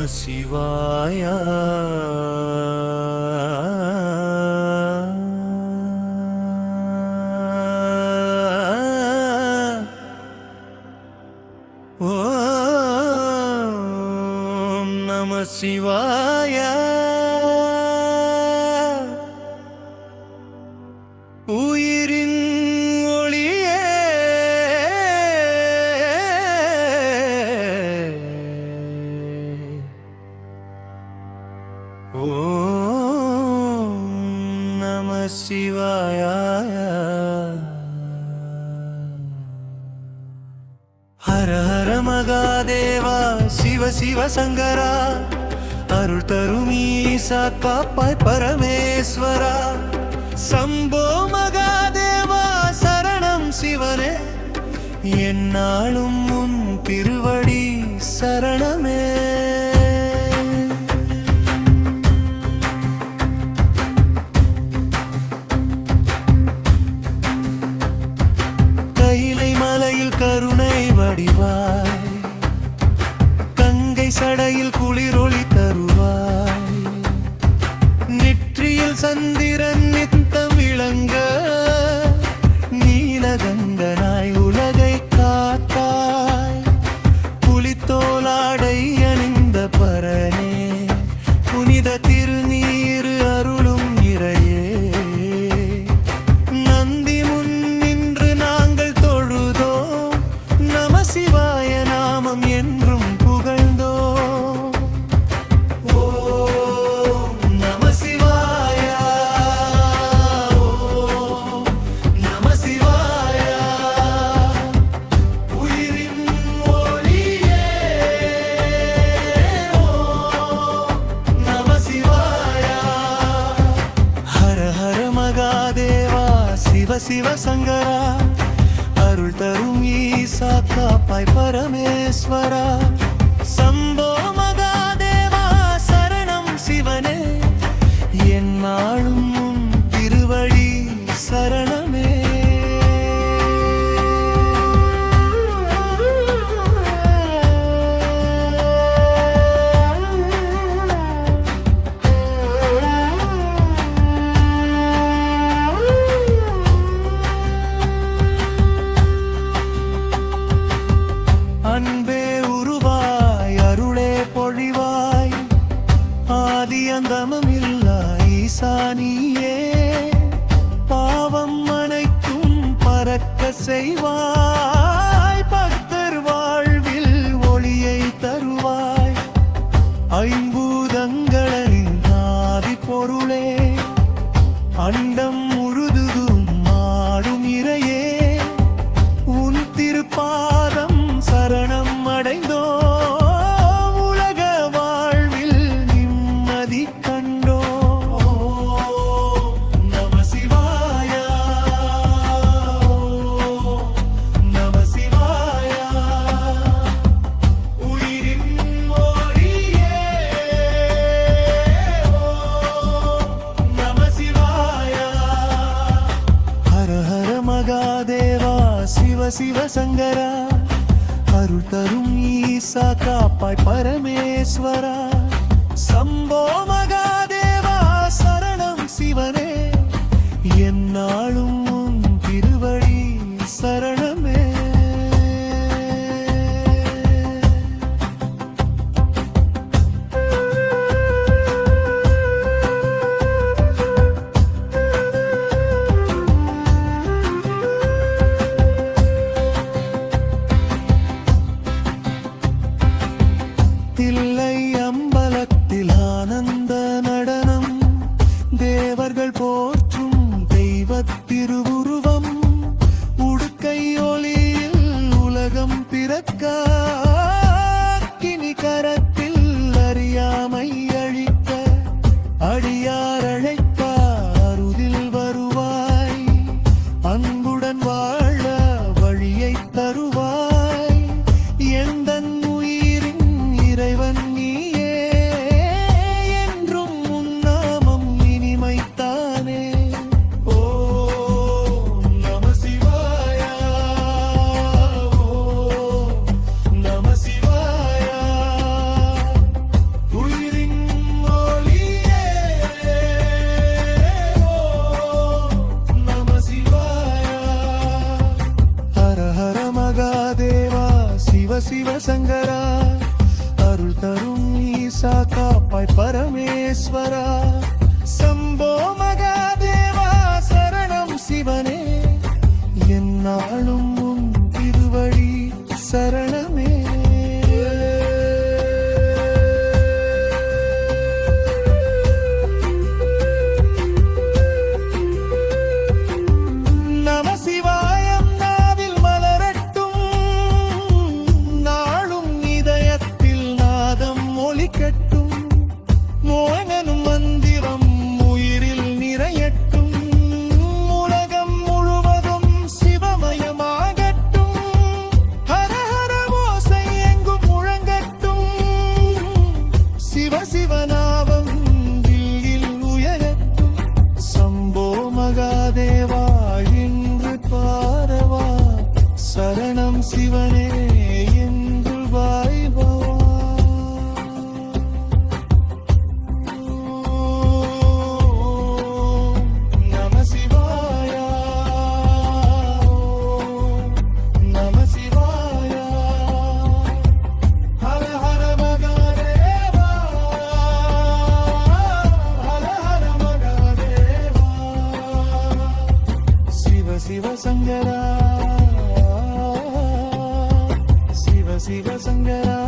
சிவாய ஓம் நம சிவாய உயிரின் ஒளியே ஓம் நம சிவாய ஹர ஹர மகாதேவா சிவ சிவ சங்கரா அருள் தரும் ஈசா காப்பாய் பரமேஸ்வரா சம்போ மகாதேவா சரணம் சிவனே என்னாலும் உன் திருவடி சரணமே கைலை மலையில் கருணை வடிவாய் கங்கை சடையில் குளிரொளி தருவாய் நெற்றியில் சந்திரன் நித்தம் விளங்க நீலகங்கனாய் உலகை காத்தாய் புலித்தோலாடை அணிந்த பரனே புனித திருநீர் அருளும் இறையே நந்தி முன் நின்று நாங்கள் தொழுதோம் நம சிவாய நாமம் என்றும் புகழ்ந்தோம் ஓம் நம சிவாய ஓம் நம சிவாய உயிரின் ஒளியே ஓம் நம சிவாய ஹர ஹர மகாதேவா சிவ சிவ சங்கரா அருள் தரும் ஈசா காப்பாய் பரமேஸ்வரா சம்போ மகாதேவா சரணம் சிவனே என்னாலும் உன் திருவடி சரணமே அன்பே உருவாய் அருளே பொழிவாய் ஆதி அந்தமும் இல்லா ஈசானியே பாவம் அனைத்தும் பறக்க செய்வாய் பக்தர் வாழ்வில் ஒளியை தருவாய் ஐம்பூதங்களின் ஆதி பொருளே அண்டம் முழுதும் ஆடும் இறையே உன் திருப்பாதம் சரணம் அடைந்தோ உலக வாழ்வில் நிம்மதி கண்டோ நம சிவாய நம சிவாய உயிரின் ஒளியே நம சிவாய ஹர ஹர மகாதேவா சிவ சிவ சங்கரா அருள் தரும் ஈசா காப்பாய் பரமேஸ்வரா சம்போ மகாதேவா சரணம் சிவனே என்னாலும் உன் திருவடி சரணமே தில்லை அம்பலத்தில் ஆனந்த நடனம் தேவர்கள் போற்றும் தெய்வத் திருவுருவம் உடுக்கை சிவசங்கரா அருள் தரும் ஈசா காப்பாய் பரமேஸ்வரா சம்போ மகாதேவா சரணம் சிவனே என்னாலும் உன் திருவழி சரணமே நம சிவாயம் நாவில் மலரட்டும் நாளும் இதயத்தில் நாதம் ஒலிக்கட்டும் மோகனும் மந்திரம் உயிரில் நிறையட்டும் உலகம் முழுவதும் சிவமயமாகட்டும் ஹர ஹர ஓசை எங்கும் முழங்கட்டும் சிவ சிவநாமம் தில்லில் உயரட்டும் சம்போ மகாதேவா என்று பாரவா சரணம் சிவனே என்று வாய்பவா நம சிவாய நம சிவாய ஹர ஹர மகாதேவா ஹர ஹர மகாதேவா சிவ சிவ சங்கரா சிவ சிவ சங்கரா